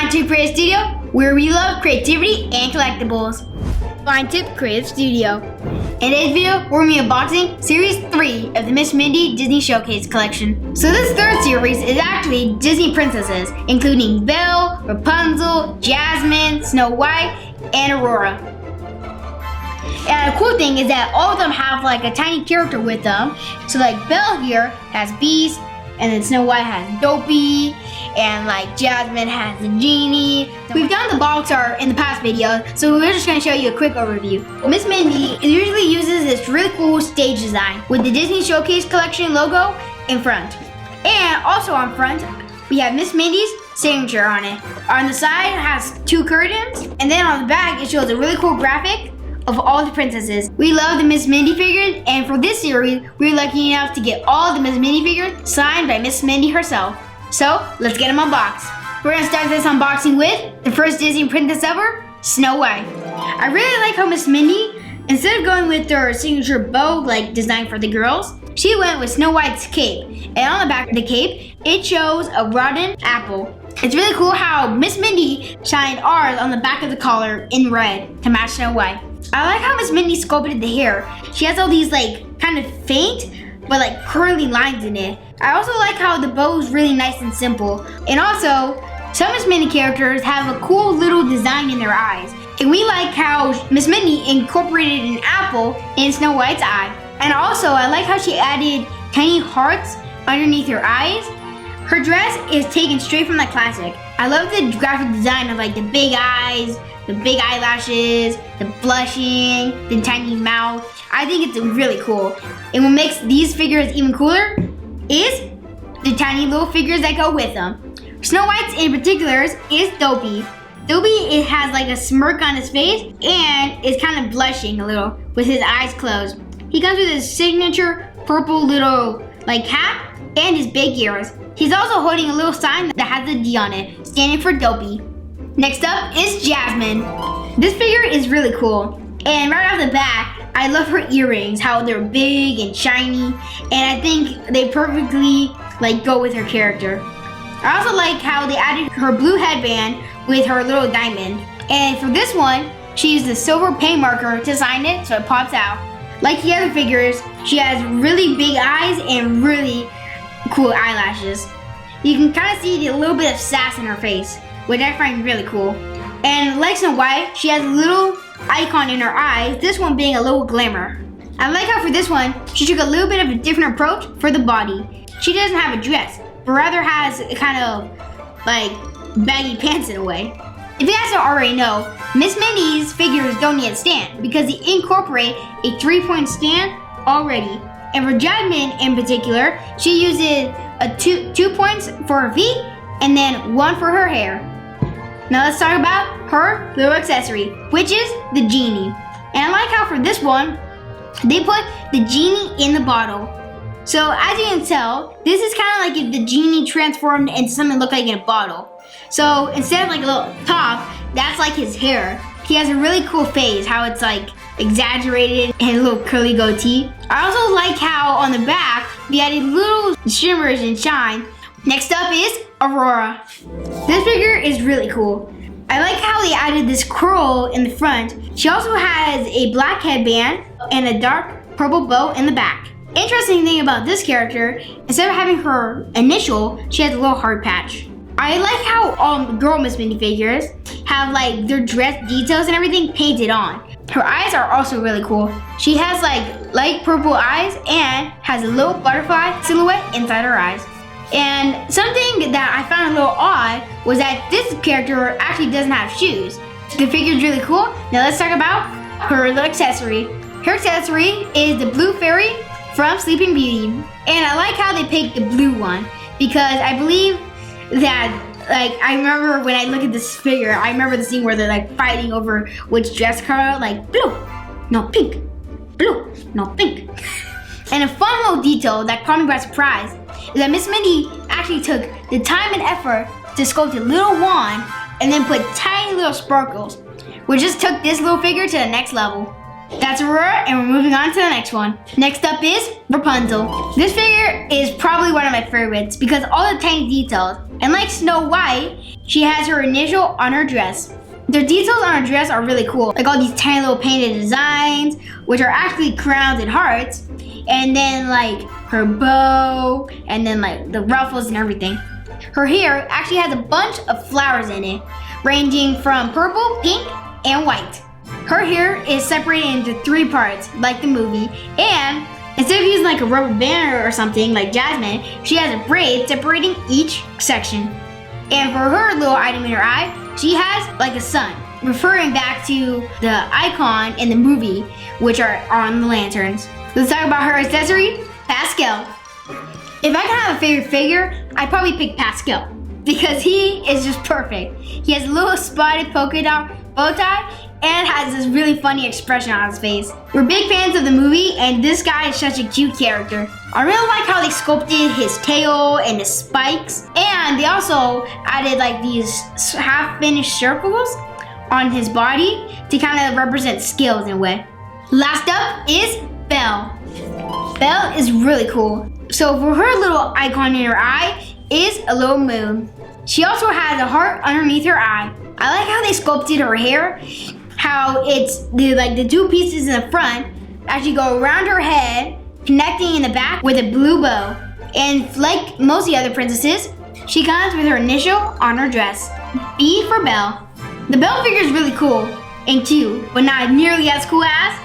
Fine Tip Creative Studio, where we love creativity and collectibles. Fine Tip Creative Studio. In today's video, we're going to be unboxing Series 3 of the Miss Mindy Disney Showcase collection. So this third series is actually Disney princesses, including Belle, Rapunzel, Jasmine, Snow White, and Aurora. And the cool thing is that all of them have like a tiny character with them. So like Belle here has Beast, and then Snow White has Dopey, and like Jasmine has the Genie. We've done the box art in the past video, so we're just gonna show you a quick overview. Miss Mindy usually uses this really cool stage design with the Disney Showcase Collection logo in front. And also on front, we have Miss Mindy's signature on it. On the side, it has two curtains, and then on the back, it shows a really cool graphic of all the princesses. We love the Miss Mindy figures, and for this series, we were lucky enough to get all the Miss Mindy figures signed by Miss Mindy herself. So, let's get them unboxed. We're gonna start this unboxing with the first Disney princess ever, Snow White. I really like how Miss Mindy, instead of going with her signature bow like designed for the girls, she went with Snow White's cape. And on the back of the cape, it shows a rotten apple. It's really cool how Miss Mindy shined ours on the back of the collar in red to match Snow White. I like how Miss Mindy sculpted the hair. She has all these like kind of faint but like curly lines in it. I also like how the bow is really nice and simple. And also, some Miss Mindy characters have a cool little design in their eyes. And we like how Miss Mindy incorporated an apple in Snow White's eye. And also, I like how she added tiny hearts underneath her eyes. Her dress is taken straight from the classic. I love the graphic design of like the big eyes, the big eyelashes, the blushing, the tiny mouth. I think it's really cool. And what makes these figures even cooler is the tiny little figures that go with them. Snow White's in particular is Dopey. Dopey has like a smirk on his face and is kind of blushing a little with his eyes closed. He comes with his signature purple little like hat and his big ears. He's also holding a little sign that has a D on it, standing for Dopey. Next up is Jasmine. This figure is really cool. And right off the bat, I love her earrings, how they're big and shiny, and I think they perfectly like go with her character. I also like how they added her blue headband with her little diamond. And for this one, she used the silver paint marker to sign it so it pops out. Like the other figures, she has really big eyes and really cool eyelashes. You can kind of see a little bit of sass in her face, which I find really cool. And like Snow White, she has a little icon in her eyes, this one being a little glimmer. I like how for this one, she took a little bit of a different approach for the body. She doesn't have a dress, but rather has a kind of like baggy pants in a way. If you guys don't already know, Miss Mindy's figures don't need a stand because they incorporate a 3-point stand already. And for Jasmine in particular, she uses a two points for her feet and then one for her hair. Now let's talk about her little accessory, which is the Genie. And I like how for this one, they put the Genie in the bottle. So as you can tell, this is kind of like if the Genie transformed into something that looked like in a bottle. So instead of like a little top, that's like his hair. He has a really cool face, how it's like exaggerated and a little curly goatee. I also like how on the back, they added little shimmers and shine. Next up is Aurora. This figure is really cool. I like how they added this curl in the front. She also has a black headband and a dark purple bow in the back. Interesting thing about this character, instead of having her initial, she has a little heart patch. I like how all girl Miss Mindy figures have like their dress details and everything painted on. Her eyes are also really cool. She has like light purple eyes and has a little butterfly silhouette inside her eyes. And something that I found a little odd was that this character actually doesn't have shoes. The figure's really cool. Now let's talk about her little accessory. Her accessory is the blue fairy from Sleeping Beauty. And I like how they picked the blue one because I believe that like I remember when I look at this figure, I remember the scene where they're like fighting over which dress color, like blue, no pink, blue, no pink. And a fun little detail that caught me by surprise is that Miss Mindy actually took the time and effort to sculpt a little wand and then put tiny little sparkles, which just took this little figure to the next level. That's Aurora, and we're moving on to the next one. Next up is Rapunzel. This figure is probably one of my favorites because all the tiny details. And like Snow White, she has her initial on her dress. The details on her dress are really cool. Like all these tiny little painted designs, which are actually crowns and hearts. And then like her bow, and then like the ruffles and everything. Her hair actually has a bunch of flowers in it, ranging from purple, pink, and white. Her hair is separated into 3 parts, like the movie, and instead of using like a rubber band or something like Jasmine, she has a braid separating each section. And for her little item in her eye, she has like a sun, referring back to the icon in the movie, which are on the lanterns. Let's talk about her accessory, Pascal. If I could have a favorite figure, I'd probably pick Pascal because he is just perfect. He has a little spotted polka dot bow tie and has this really funny expression on his face. We're big fans of the movie, and this guy is such a cute character. I really like how they sculpted his tail and his spikes, and they also added like these half-finished circles on his body to kind of represent skills in a way. Last up is Belle. Belle is really cool. So for her little icon in her eye is a little moon. She also has a heart underneath her eye. I like how they sculpted her hair, how it's the 2 pieces in the front actually go around her head, connecting in the back with a blue bow. And like most of the other princesses, she comes with her initial on her dress, B for Belle. The Belle figure is really cool and cute, but not nearly as cool as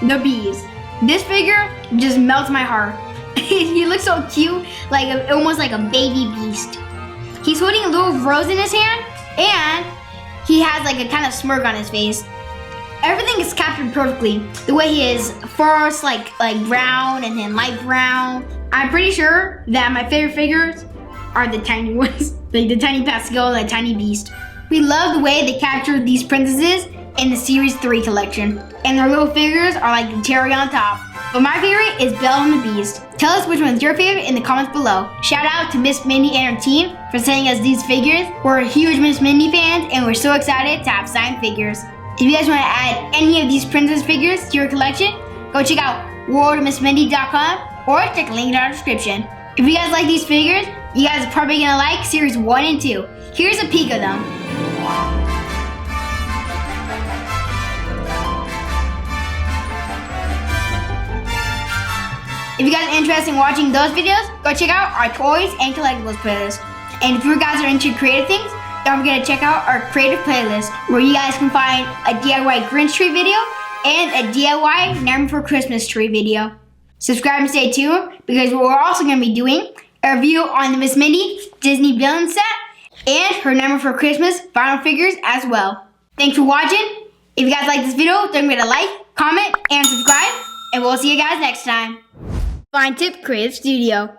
the bees. This figure just melts my heart. He looks so cute, like almost like a baby beast. He's holding a little rose in his hand, and he has like a kind of smirk on his face. Everything is captured perfectly. The way he is first like brown and then light brown. I'm pretty sure that my favorite figures are the tiny ones, like the tiny Pascal and the tiny beast. We love the way they captured these princesses in the Series 3 collection. And their little figures are like the cherry on top. But my favorite is Belle and the Beast. Tell us which one's your favorite in the comments below. Shout out to Miss Mindy and her team for sending us these figures. We're huge Miss Mindy fans, and we're so excited to have signed figures. If you guys want to add any of these princess figures to your collection, go check out worldofmissmindy.com or check the link in our description. If you guys like these figures, you guys are probably going to like Series 1 and 2. Here's a peek of them. If you guys are interested in watching those videos, go check out our toys and collectibles playlist. And if you guys are into creative things, don't forget to check out our creative playlist, where you guys can find a DIY Grinch tree video and a DIY Nightmare Before Christmas tree video. Subscribe and stay tuned, because we're also going to be doing a review on the Miss Mindy Disney villain set and her Nightmare Before Christmas final figures as well. Thanks for watching. If you guys like this video, don't forget to like, comment, and subscribe, and we'll see you guys next time. Fine Tip Creative Studio.